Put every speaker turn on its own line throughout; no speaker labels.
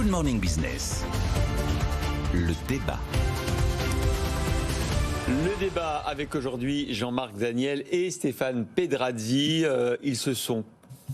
Morning Business, le débat.
Le débat avec aujourd'hui Jean-Marc Daniel et Stéphane Pedrazzi. Ils se sont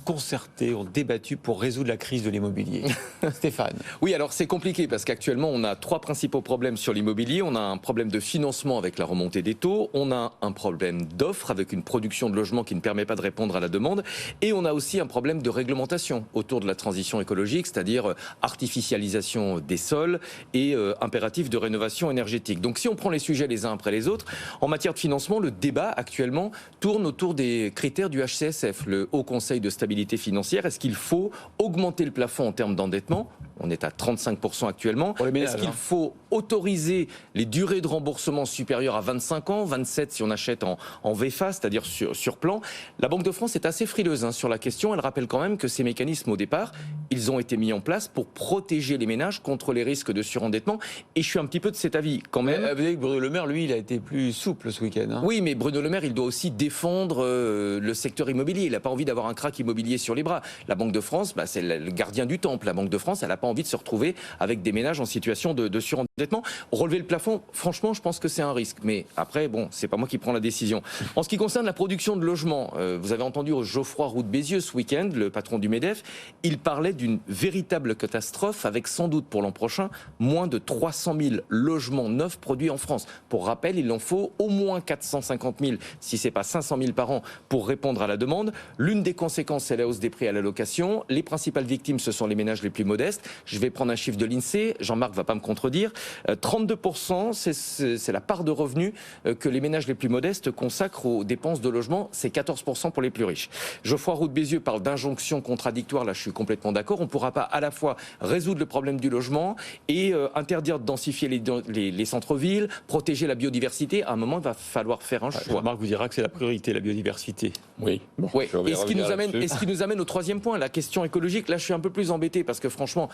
concertés, ont débattu pour résoudre la crise de l'immobilier. Stéphane.
Oui, alors c'est compliqué parce qu'actuellement on a trois principaux problèmes sur l'immobilier. On a un problème de financement avec la remontée des taux, on a un problème d'offre avec une production de logements qui ne permet pas de répondre à la demande, et on a aussi un problème de réglementation autour de la transition écologique, c'est-à-dire artificialisation des sols et impératif de rénovation énergétique. Donc si on prend les sujets les uns après les autres, en matière de financement, le débat actuellement tourne autour des critères du HCSF, le Haut Conseil de stabilité financière. Est-ce qu'il faut augmenter le plafond en termes d'endettement ? On est à 35% actuellement.
Pour les ménages,
est-ce qu'il faut autoriser les durées de remboursement supérieures à 25 ans, 27 si on achète en VFA, c'est-à-dire sur plan ? La Banque de France est assez frileuse sur la question. Elle rappelle quand même que ces mécanismes, au départ, ils ont été mis en place pour protéger les ménages contre les risques de surendettement. Et je suis un petit peu de cet avis quand même.
Vous savez que Bruno Le Maire, lui, il a été plus souple ce week-end.
Oui, mais Bruno Le Maire, il doit aussi défendre le secteur immobilier. Il n'a pas envie d'avoir un krach immobilier sur les bras. La Banque de France, c'est le gardien du temple. La Banque de France, elle n'a pas envie de se retrouver avec des ménages en situation de surendettement. Relever le plafond, franchement, je pense que c'est un risque. Mais après, c'est pas moi qui prends la décision. En ce qui concerne la production de logements, vous avez entendu Geoffroy Roux de Bézieux ce week-end, le patron du MEDEF, il parlait d'une véritable catastrophe avec sans doute pour l'an prochain moins de 300 000 logements neufs produits en France. Pour rappel, il en faut au moins 450 000, si c'est pas 500 000 par an, pour répondre à la demande. L'une des conséquences, c'est la hausse des prix à la location. Les principales victimes, ce sont les ménages les plus modestes. Je vais prendre un chiffre de l'INSEE, Jean-Marc va pas me contredire. 32%, c'est la part de revenus que les ménages les plus modestes consacrent aux dépenses de logement. C'est 14% pour les plus riches. Geoffroy Roux de Bézieux parle d'injonctions contradictoires. Là, je suis complètement d'accord. On ne pourra pas à la fois résoudre le problème du logement et interdire de densifier les centres-villes, protéger la biodiversité. À un moment, il va falloir faire un choix.
Jean-Marc vous dira que c'est la priorité, la biodiversité.
Oui. Oui. Et ce qui nous amène au troisième point, la question écologique. Là, je suis un peu plus embêté parce que franchement,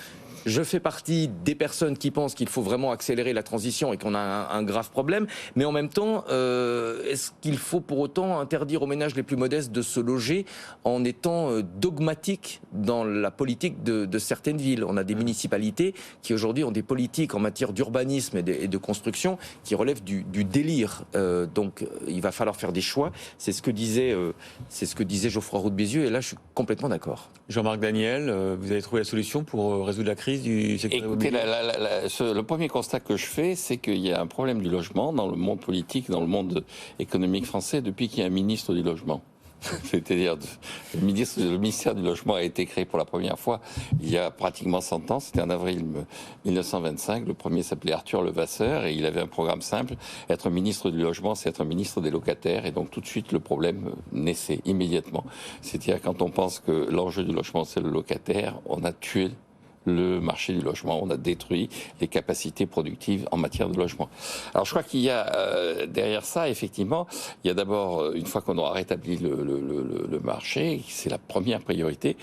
je fais partie des personnes qui pensent qu'il faut vraiment accélérer la transition et qu'on a un grave problème. Mais en même temps, est-ce qu'il faut pour autant interdire aux ménages les plus modestes de se loger en étant dogmatique dans la politique de certaines villes ? On a des municipalités qui aujourd'hui ont des politiques en matière d'urbanisme et de construction qui relèvent du délire. Donc il va falloir faire des choix. C'est ce que disait Geoffroy Roux de Bézieux, et là je suis complètement d'accord.
Jean-Marc Daniel, vous avez trouvé la solution pour résoudre la crise du secteur immobilier ?
Le premier constat que je fais, c'est qu'il y a un problème du logement dans le monde politique, dans le monde économique français, depuis qu'il y a un ministre du logement. C'est-à-dire, le ministère du Logement a été créé pour la première fois il y a pratiquement 100 ans, c'était en avril 1925. Le premier s'appelait Arthur Levasseur et il avait un programme simple. Être ministre du Logement, c'est être ministre des locataires. Et donc tout de suite, le problème naissait immédiatement. C'est-à-dire, quand on pense que l'enjeu du logement, c'est le locataire, on a tué le marché du logement, on a détruit les capacités productives en matière de logement. Alors je crois qu'il y a derrière ça, effectivement, il y a d'abord, une fois qu'on aura rétabli le marché, c'est la première priorité,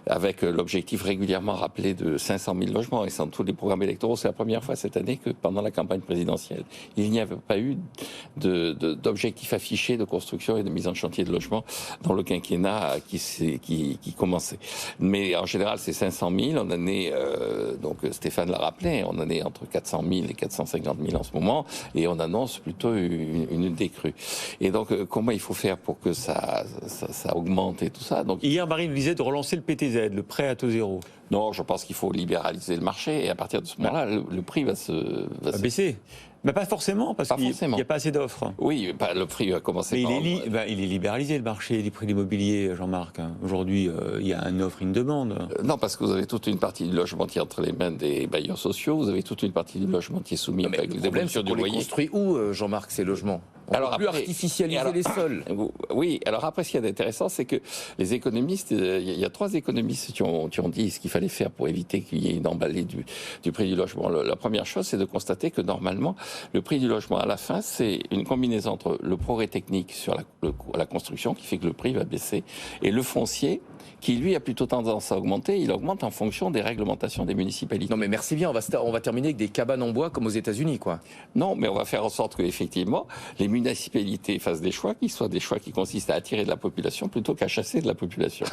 avec l'objectif régulièrement rappelé de 500 000 logements, et sans tous les programmes électoraux, c'est la première fois cette année que pendant la campagne présidentielle, il n'y avait pas eu d'objectif affiché de construction et de mise en chantier de logements dans le quinquennat qui commençait. Mais en général, c'est 500 000, on en est donc Stéphane l'a rappelé, on en est entre 400 000 et 450 000 en ce moment, et on annonce plutôt une décrue. Et donc, comment il faut faire pour que ça augmente et tout ça. Donc,
hier, Marine disait de relancer le PTZ, le prêt à taux zéro.
Non, je pense qu'il faut libéraliser le marché, et à partir de ce moment-là, le prix va
baisser. Mais pas forcément, parce qu'il n'y a pas assez d'offres.
Oui, le prix va commencer
par... il est libéralisé, le marché des prix de l'immobilier, Jean-Marc. Aujourd'hui, il y a une offre et une demande.
Non, parce que vous avez toute une partie du logement qui est entre les mains des bailleurs sociaux, vous avez toute une partie du logement qui est soumis avec les évolutions du loyer.
On les construit où, Jean-Marc, ces logements ? On ne peut plus artificialiser les sols.
Oui, alors après, ce qu'il y a d'intéressant, c'est que les économistes, il y a 3 économistes qui ont dit ce qu'il fallait faire pour éviter qu'il y ait une emballée du prix du logement. La première chose, c'est de constater que normalement, le prix du logement à la fin, c'est une combinaison entre le progrès technique sur la construction, qui fait que le prix va baisser, et le foncier, qui lui a plutôt tendance à augmenter. Il augmente en fonction des réglementations des municipalités.
Non mais merci bien, on va terminer avec des cabanes en bois comme aux États-Unis, quoi.
Non, mais on va faire en sorte qu'effectivement, les municipalités fassent des choix qui soient des choix qui consistent à attirer de la population plutôt qu'à chasser de la population.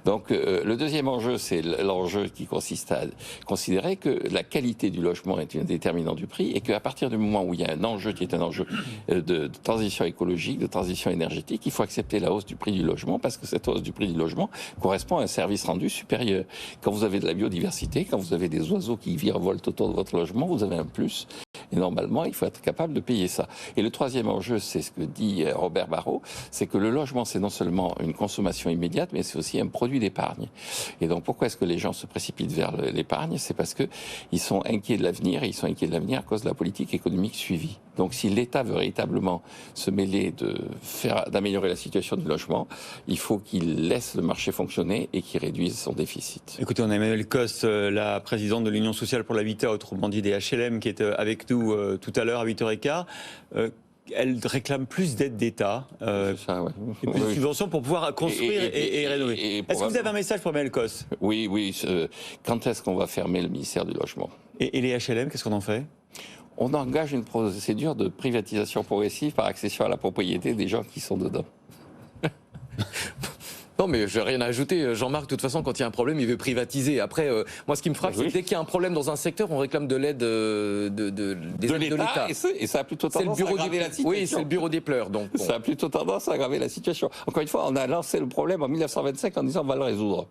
Donc, le deuxième enjeu, c'est l'enjeu qui consiste à considérer que la qualité du logement est un déterminant du prix et qu'à partir du moment où il y a un enjeu qui est un enjeu de transition écologique, de transition énergétique, il faut accepter la hausse du prix du logement parce que cette hausse du prix du logement correspond à un service rendu supérieur. Quand vous avez de la biodiversité, quand vous avez des oiseaux qui virevoltent autour de votre logement, vous avez un plus. Et normalement, il faut être capable de payer ça. Et le troisième enjeu, c'est ce que dit Robert Barrault, c'est que le logement, c'est non seulement une consommation immédiate, mais c'est aussi un produit d'épargne. Et donc, pourquoi est-ce que les gens se précipitent vers l'épargne? C'est parce que ils sont inquiets de l'avenir, et ils sont inquiets de l'avenir à cause de la politique économique suivie. Donc, si l'État veut véritablement se mêler d'améliorer la situation du logement, il faut qu'il laisse le marché fonctionner et qu'il réduise son déficit.
Écoutez, on a Emmanuelle Cosse, la présidente de l'Union sociale pour l'habitat, autrement dit des HLM, qui est avec nous tout à l'heure à 8h15. Elle réclame plus d'aide d'État,
Ça, ouais.
et plus de subventions pour pouvoir construire et rénover. Est-ce que vous avez un message pour Emmanuelle Cosse?
Oui. Quand est-ce qu'on va fermer le ministère du Logement?
Et les HLM, qu'est-ce qu'on en fait?
On engage une procédure de privatisation progressive par accession à la propriété des gens qui sont dedans.
Non mais je n'ai rien à ajouter. Jean-Marc, de toute façon, quand il y a un problème, il veut privatiser. Après, moi, ce qui me frappe, c'est que dès qu'il y a un problème dans un secteur, on réclame de l'aide de l'État.
Et ça a plutôt tendance à aggraver la situation.
Oui, c'est le bureau des pleurs. Donc, bon.
Ça a plutôt tendance à aggraver la situation. Encore une fois, on a lancé le problème en 1925 en disant on va le résoudre.